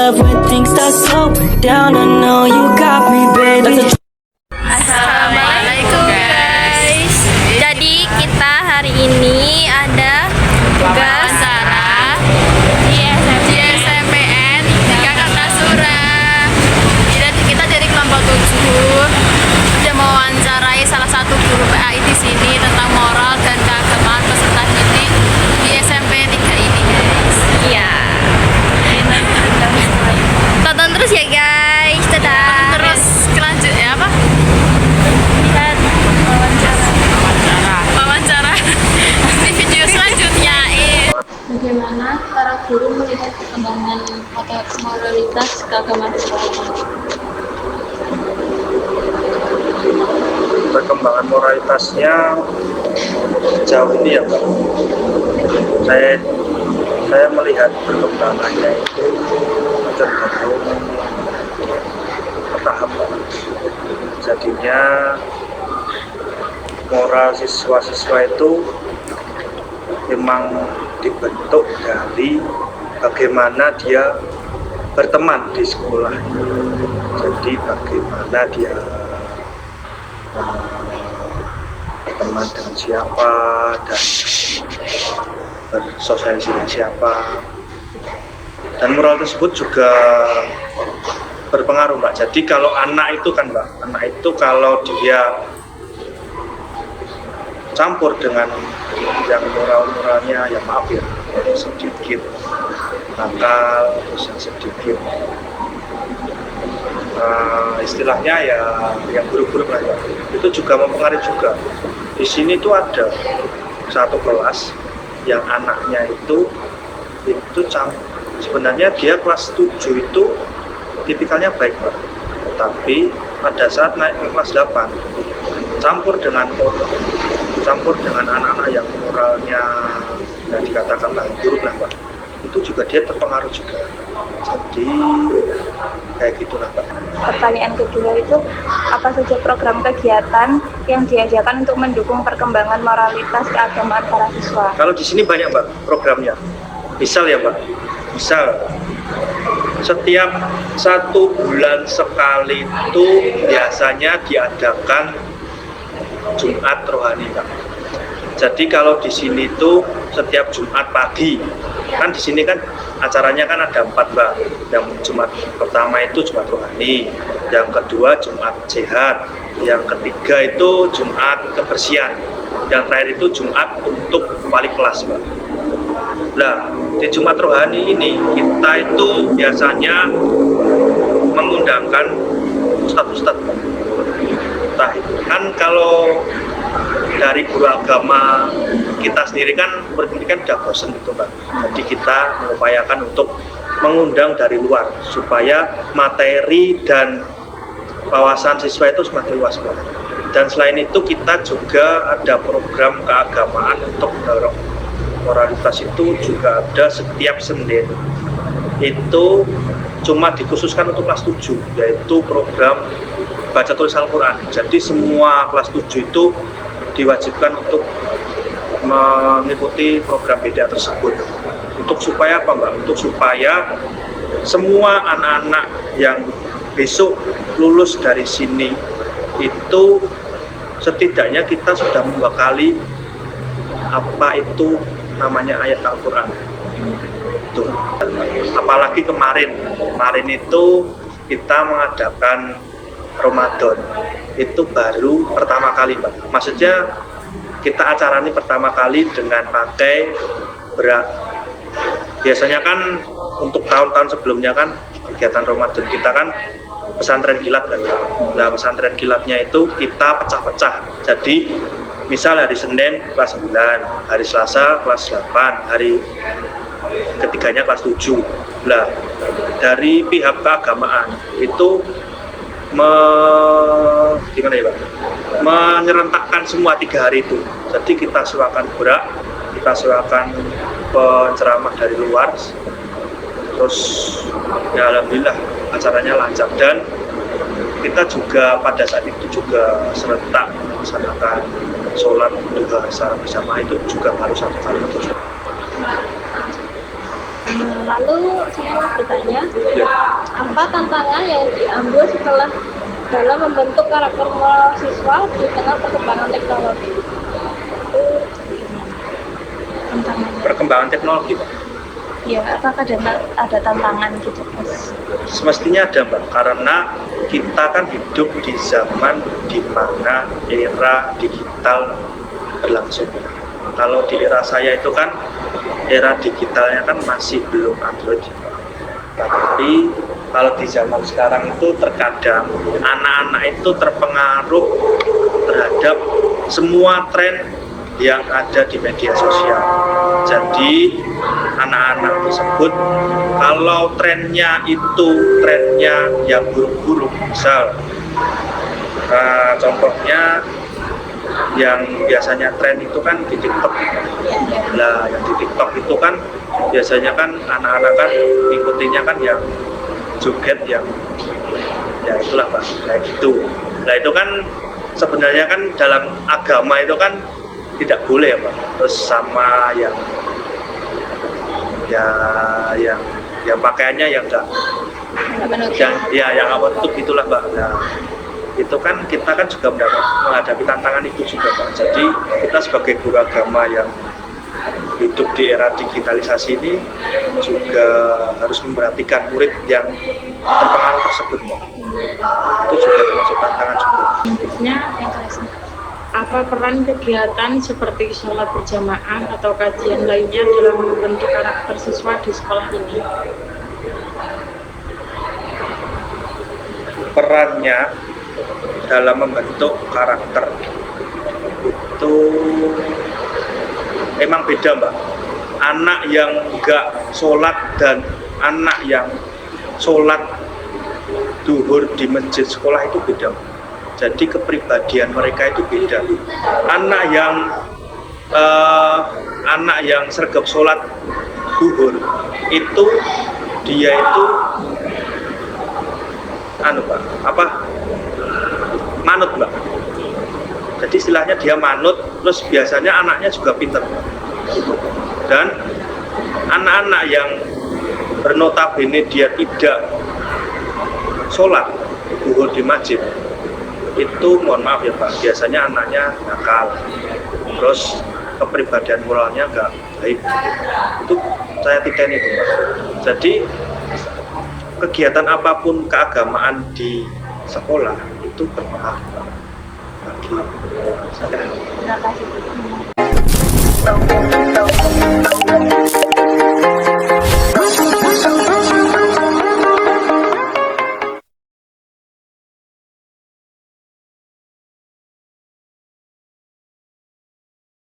love when things start slowing down. I know you got me, baby. Assalamualaikum guys. Jadi kita hari ini ada tugas di SMPN Kakak Tasura. Kita dari kelompok 7 sudah mewawancarai salah satu guru PAI di sini tentang moral dan keagamaan peserta didik di SMP 3 ini guys. Iya. Tonton terus ya guys. Dadah. Terus kelanjut ya apa? Lihat wawancara di video selanjutnya. Bagaimana para guru melihat perkembangan atau moralitas keagamaan sekolah? Perkembangan moralitasnya sejauh ini ya Pak, saya melihat perkembangannya itu tergantung bertahap Pak. Jadinya moral siswa-siswa itu memang dibentuk dari bagaimana dia berteman di sekolah. Jadi bagaimana dia berteman dengan siapa dan bersosialisasi dengan siapa, dan moral tersebut juga berpengaruh Mbak. Jadi kalau anak itu kan Mbak, anak itu kalau dia campur dengan yang moral-moralnya ya maaf ya sedikit nakal, terus yang sedikit istilahnya ya yang buruk-buruk lah ya, itu juga mempengaruhi juga. Di sini tuh ada satu kelas yang anaknya itu sebenarnya dia kelas 7 itu tipikalnya baik Pak, tapi pada saat naik ke kelas 8 campur dengan anak-anak yang moralnya yang dikatakan buruk lah Pak, itu juga dia terpengaruh juga. Jadi kayak gitulah Pak. Pertanyaan kedua itu, apa saja program kegiatan yang diadakan untuk mendukung perkembangan moralitas keagamaan para siswa? Kalau di sini banyak Mbak programnya. Misal ya Mbak, setiap 1 bulan sekali itu biasanya diadakan Jumat rohani Mbak. Jadi kalau di sini tuh setiap Jumat pagi, kan di sini kan acaranya kan ada 4 Mbak. Yang Jumat pertama itu Jumat rohani, yang kedua Jumat sehat, yang ketiga itu Jumat kebersihan, yang terakhir itu Jumat untuk wali kelas Mbak. Nah, di Jumat rohani ini kita itu biasanya mengundangkan ustadz-ustadz. Entah itu kan kalau dari guru agama kita sendiri kan berpendidikan udah bosen gitu Pak. Jadi kita mengupayakan untuk mengundang dari luar supaya materi dan wawasan siswa itu semakin luas Pak. Dan selain itu kita juga ada program keagamaan untuk mendorong moralitas, itu juga ada setiap Senin. Itu cuma dikhususkan untuk kelas 7, yaitu program baca tulis Al-Quran. Jadi semua kelas 7 itu diwajibkan untuk mengikuti program BDA tersebut. Untuk supaya apa Mbak? Untuk supaya semua anak-anak yang besok lulus dari sini itu setidaknya kita sudah membekali apa itu namanya ayat Al-Quran. Tuh. Apalagi kemarin itu kita mengadakan Ramadan, itu baru pertama kali Mbak. Maksudnya kita acara ini pertama kali dengan pakai berat. Biasanya kan untuk tahun-tahun sebelumnya kan kegiatan Ramadan kita kan pesantren kilat kan. Nah, pesantren kilatnya itu kita pecah-pecah. Jadi misal hari Senin kelas 9, hari Selasa kelas 8, hari ketiganya kelas 7. Nah, dari pihak keagamaan itu gimana ya Pak? Menyerentakkan semua 3 hari itu. Jadi kita sewakan berak, kita sewakan penceramah dari luar, terus ya alhamdulillah acaranya lancar, dan kita juga pada saat itu juga serentak melaksanakan sholat duha secara bersama, itu juga baru 1 kali. Lalu saya mau bertanya, Ya. apa tantangan yang diambil setelah dalam membentuk karakter moral siswa di tengah perkembangan teknologi? Perkembangan teknologi, Pak. Ya, apakah ada tantangan gitu, Mas? Semestinya ada, Mbak, karena kita kan hidup di zaman di mana era digital berlangsung. Kalau di era saya itu kan era digitalnya kan masih belum Android. Tapi kalau di zaman sekarang itu terkadang anak-anak itu terpengaruh terhadap semua tren yang ada di media sosial. Jadi anak-anak tersebut kalau trennya itu trennya yang buruk-buruk, misal contohnya yang biasanya tren itu kan di TikTok. Nah, yang di TikTok itu kan biasanya kan anak-anak kan ngikutinnya kan yang joget yang ya itulah Pak, kayak gitu. Nah itu kan sebenarnya kan dalam agama itu kan tidak boleh ya Pak. Terus sama yang pakaiannya yang enggak yang apa tutup itulah Pak. Nah, itu kan kita kan juga menghadapi tantangan itu juga Pak. Jadi kita sebagai guru agama yang hidup di era digitalisasi ini juga harus memperhatikan murid yang terpengaruh tersebut Pak. Itu juga termasuk tantangan juga. Apa peran kegiatan seperti sholat berjamaah atau kajian lainnya dalam membentuk karakter siswa di sekolah ini? Perannya dalam membentuk karakter itu emang beda Mbak. Anak yang enggak sholat dan anak yang sholat duhur di masjid sekolah itu beda. Jadi kepribadian mereka itu beda. Anak yang sergap sholat duhur itu dia itu manut Mbak. Jadi istilahnya dia manut, terus biasanya anaknya juga pintar. Dan anak-anak yang bernotabene dia tidak sholat duhur di masjid, itu mohon maaf ya Pak, biasanya anaknya nakal, terus kepribadian moralnya nggak baik. Itu saya titeni itu Pak. Jadi kegiatan apapun keagamaan di sekolah itu berpengaruh bagi saya. Terima kasih.